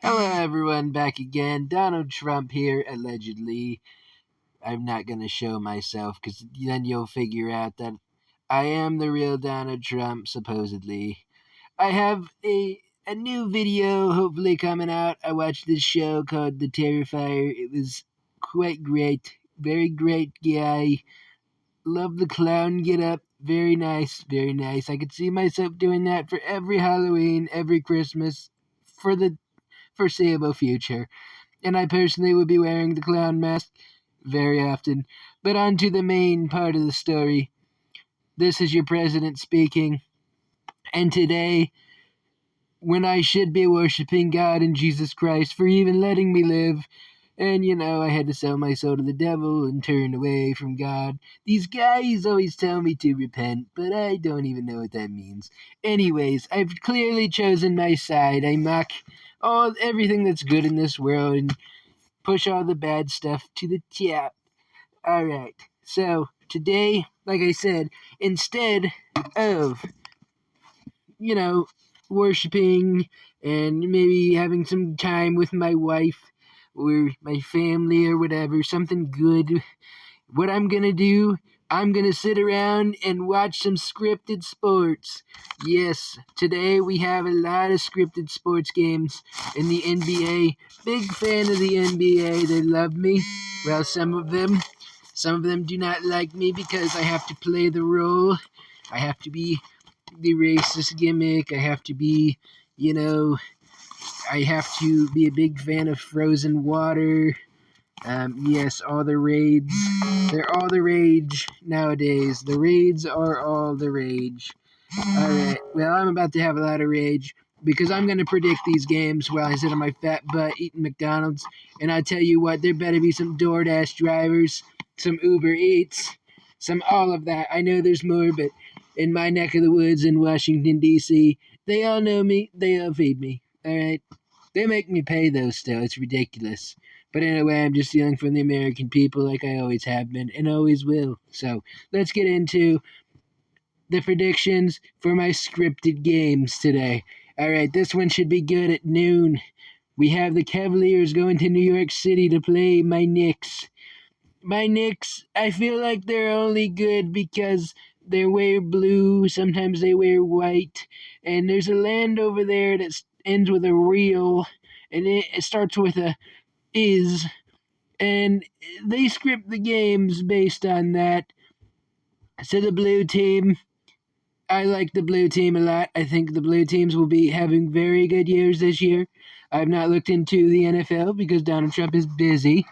Hello, everyone, back again. Donald Trump here, allegedly. I'm not going to show myself because then you'll figure out that I am the real Donald Trump, supposedly. I have a new video hopefully coming out. I watched this show called The Terrifier. It was quite great. Very great guy. Love the clown get up. Very nice, very nice. I could see myself doing that for every Halloween, every Christmas, for the foreseeable future, and I personally would be wearing the clown mask very often. But on to the main part of the story. This is your president speaking, and today, when I should be worshiping God and Jesus Christ for even letting me live, and I had to sell my soul to the devil and turn away from God. These guys always tell me to repent, but I don't even know what that means. Anyways, I've clearly chosen my side. I mock everything that's good in this world and push all the bad stuff to the top. Alright, so today, like I said, instead of, you know, worshiping and maybe having some time with my wife or my family or whatever, something good, what I'm gonna do, I'm gonna sit around and watch some scripted sports. Yes, today we have a lot of scripted sports games in the NBA. Big fan of the NBA. They love me. Well, some of them do not like me because I have to play the role. I have to be the racist gimmick. I have to be, I have to be a big fan of frozen water. Yes, all the raids. They're all the rage nowadays. The raids are all the rage. Alright, well, I'm about to have a lot of rage because I'm going to predict these games while I sit on my fat butt eating McDonald's. And I tell you what, there better be some DoorDash drivers, some Uber Eats, some all of that. I know there's more, but in my neck of the woods in Washington, D.C., they all know me. They all feed me. Alright? They make me pay, though, still. It's ridiculous. But anyway, I'm just stealing from the American people like I always have been and always will. So let's get into the predictions for my scripted games today. Alright, this one should be good at noon. We have the Cavaliers going to New York City to play my Knicks. My Knicks, I feel like they're only good because they wear blue, sometimes they wear white, and there's a land over there that ends with a real, and it starts with a is, and they script the games based on that. So the blue team, I like the blue team a lot. I think the blue teams will be having very good years this year. I've not looked into the NFL because Donald Trump is busy,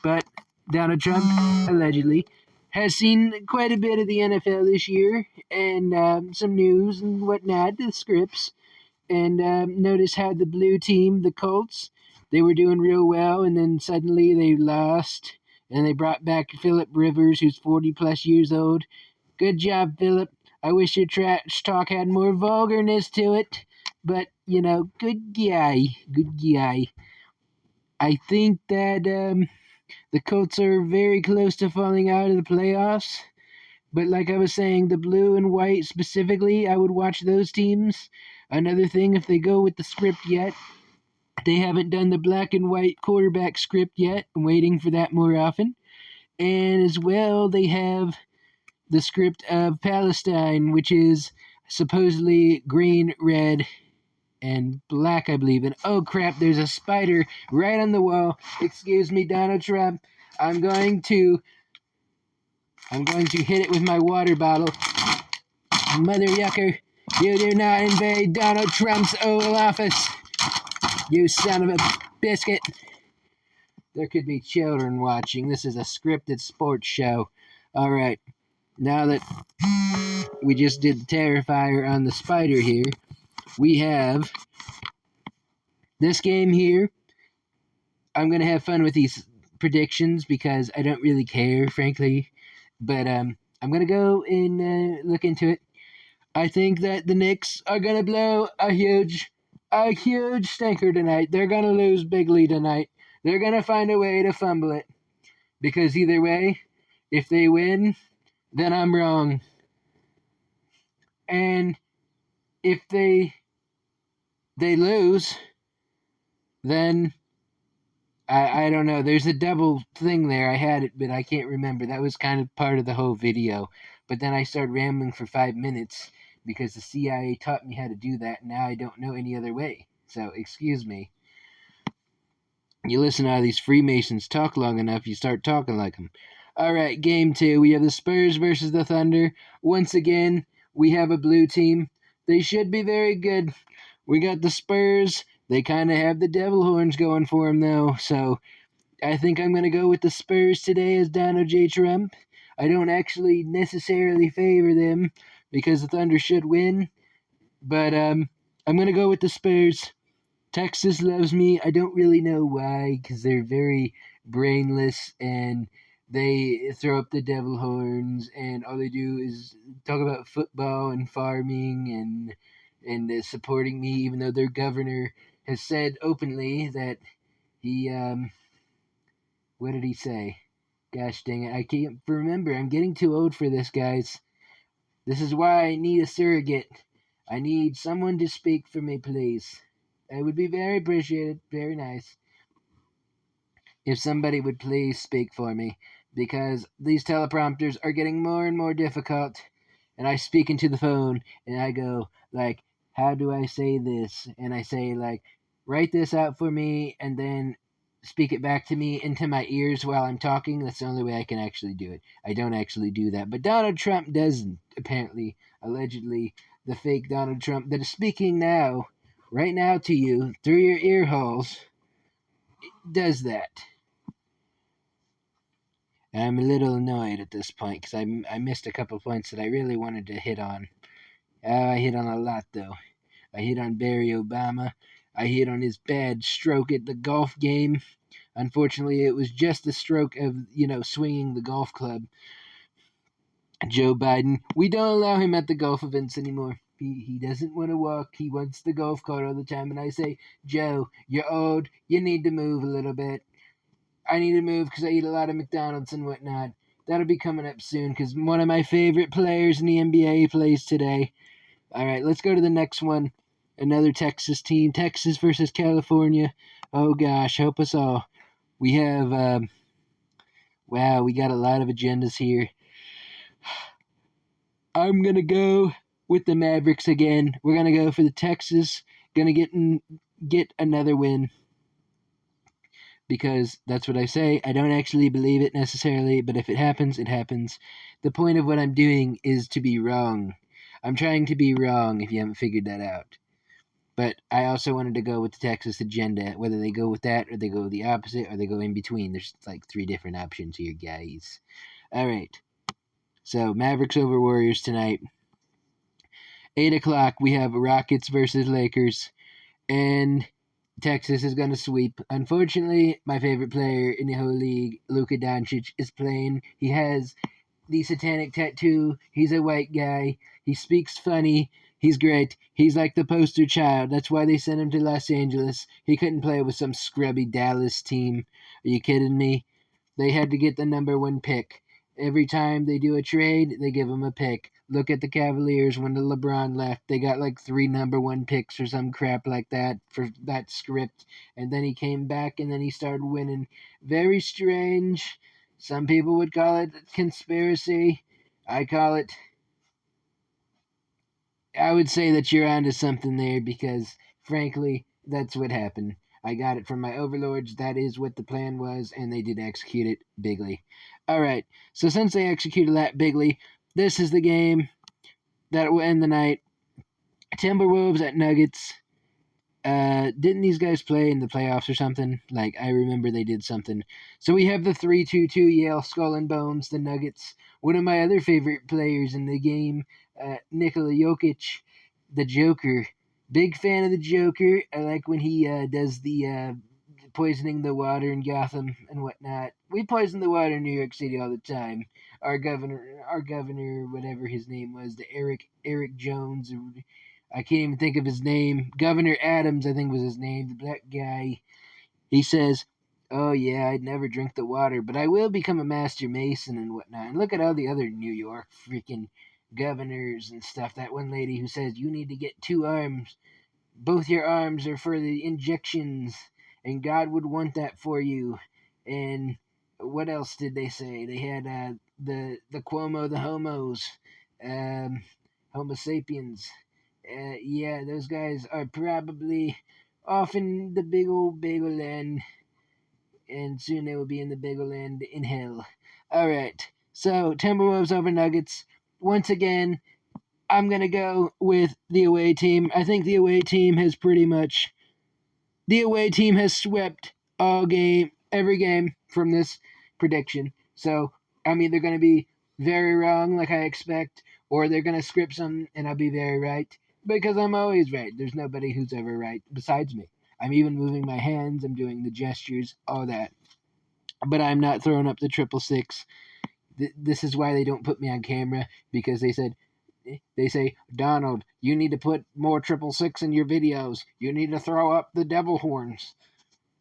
but Donald Trump, allegedly, has seen quite a bit of the NFL this year and some news and whatnot, the scripts, and notice how the blue team, the Colts, they were doing real well, and then suddenly they lost, and they brought back Philip Rivers, who's 40 plus years old. Good job, Philip. I wish your trash talk had more vulgarness to it, but good guy, good guy. I think that the Colts are very close to falling out of the playoffs. But like I was saying, the blue and white specifically, I would watch those teams. Another thing, if they go with the script yet, they haven't done the black and white quarterback script yet. I'm waiting for that more often. And as well, they have the script of Palestine, which is supposedly green, red, and black, I believe. And oh crap, there's a spider right on the wall. Excuse me, Donald Trump. I'm going to hit it with my water bottle. Mother yucker, you do not invade Donald Trump's Oval Office. You son of a biscuit. There could be children watching. This is a scripted sports show. Alright, now that we just did the Terrifier on the spider here, we have this game here. I'm going to have fun with these predictions because I don't really care, frankly. But I'm going to go and look into it. I think that the Knicks are going to blow a huge stinker tonight. They're going to lose bigly tonight. They're going to find a way to fumble it. Because either way, if they win, then I'm wrong. And if they lose, Then I don't know. There's a double thing there. I had it, but I can't remember. That was kind of part of the whole video. But then I started rambling for 5 minutes because the CIA taught me how to do that. And now I don't know any other way. So excuse me. You listen to how these Freemasons talk long enough, you start talking like them. All right, game two. We have the Spurs versus the Thunder. Once again, we have a blue team. They should be very good. We got the Spurs. They kind of have the devil horns going for them, though. So I think I'm going to go with the Spurs today as Donald J. Trump. I don't actually necessarily favor them because the Thunder should win. But I'm going to go with the Spurs. Texas loves me. I don't really know why, because they're very brainless and they throw up the devil horns, and all they do is talk about football and farming and supporting me, even though their governor has said openly that he what did he say? Gosh dang it, I can't remember. I'm getting too old for this, guys. This is why I need a surrogate. I need someone to speak for me, please. It would be very appreciated, very nice, if somebody would please speak for me, because these teleprompters are getting more and more difficult, and I speak into the phone, and I go, like, how do I say this? And I say, like, write this out for me, and then speak it back to me into my ears while I'm talking. That's the only way I can actually do it. I don't actually do that. But Donald Trump doesn't, apparently, allegedly, the fake Donald Trump that is speaking now, right now to you, through your ear holes, does that. I'm a little annoyed at this point because I missed a couple points that I really wanted to hit on. I hit on a lot, though. I hit on Barry Obama. I hit on his bad stroke at the golf game. Unfortunately, it was just the stroke of, swinging the golf club. Joe Biden, we don't allow him at the golf events anymore. He doesn't want to walk. He wants the golf cart all the time. And I say, Joe, you're old. You need to move a little bit. I need to move because I eat a lot of McDonald's and whatnot. That'll be coming up soon because one of my favorite players in the NBA plays today. All right, let's go to the next one. Another Texas team, Texas versus California. Oh gosh, help us all. We have, wow, we got a lot of agendas here. I'm gonna go with the Mavericks again. We're gonna go for the Texas. Gonna get another win because that's what I say. I don't actually believe it necessarily, but if it happens, it happens. The point of what I'm doing is to be wrong. I'm trying to be wrong if you haven't figured that out. But I also wanted to go with the Texas agenda, whether they go with that or they go the opposite or they go in between. There's like 3 different options here, guys. All right. So Mavericks over Warriors tonight. 8 o'clock, we have Rockets versus Lakers. And Texas is going to sweep. Unfortunately, my favorite player in the whole league, Luka Doncic, is playing. He has the satanic tattoo. He's a white guy. He speaks funny. He's great. He's like the poster child. That's why they sent him to Los Angeles. He couldn't play with some scrubby Dallas team. Are you kidding me? They had to get the number 1 pick. Every time they do a trade, they give him a pick. Look at the Cavaliers when the LeBron left. They got like 3 number 1 picks or some crap like that for that script. And then he came back and then he started winning. Very strange. Some people would call it conspiracy. I would say that you're onto something there because, frankly, that's what happened. I got it from my overlords. That is what the plan was, and they did execute it bigly. All right, so since they executed that bigly, this is the game that will end the night. Timberwolves at Nuggets. Didn't these guys play in the playoffs or something? Like, I remember they did something. So we have the 3-2-2 Yale Skull and Bones, the Nuggets. One of my other favorite players in the game, Nikola Jokic, the Joker. Big fan of the Joker. I like when he does the poisoning the water in Gotham and whatnot. We poison the water in New York City all the time. Our governor, whatever his name was, the Eric Jones, I can't even think of his name. Governor Adams, I think was his name, the black guy. He says, "Oh yeah, I'd never drink the water, but I will become a master mason and whatnot." And look at all the other New York freaking governors and stuff. That one lady who says you need to get 2 arms. Both your arms are for the injections. and God would want that for you. And what else did they say? They had the Cuomo, the homos, um, Homo sapiens. Yeah, those guys are probably off in the big old bagel land, and soon they will be in the bagel land in hell. All right, so Timberwolves over Nuggets. Once again, I'm gonna go with the away team. I think the away team has swept every game from this prediction. So I'm either gonna be very wrong, like I expect, or they're gonna script something and I'll be very right because I'm always right. There's nobody who's ever right besides me. I'm even moving my hands. I'm doing the gestures, all that. But I'm not throwing up the 666. This is why they don't put me on camera because they say, Donald, you need to put more 666 in your videos. You need to throw up the devil horns.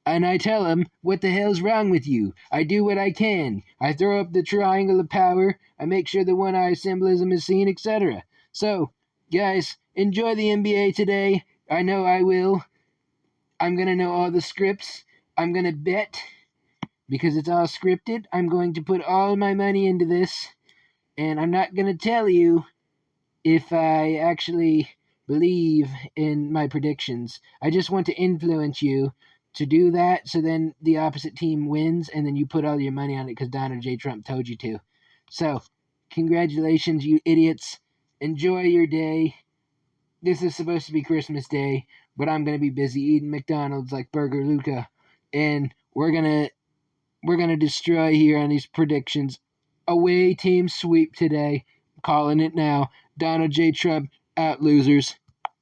And I tell him, what the hell's wrong with you? I do what I can. I throw up the triangle of power. I make sure the one eye symbolism is seen, etc. So, guys, enjoy the NBA today. I know I will. I'm going to know all the scripts. I'm going to bet because it's all scripted. I'm going to put all my money into this. And I'm not going to tell you if I actually believe in my predictions. I just want to influence you to do that so then the opposite team wins and then you put all your money on it because Donald J. Trump told you to. So, congratulations, you idiots. Enjoy your day. This is supposed to be Christmas Day, but I'm going to be busy eating McDonald's like Burger Luca. And we're going to destroy here on these predictions. Away team sweep today. Calling it now. Donald J. Trump out, losers.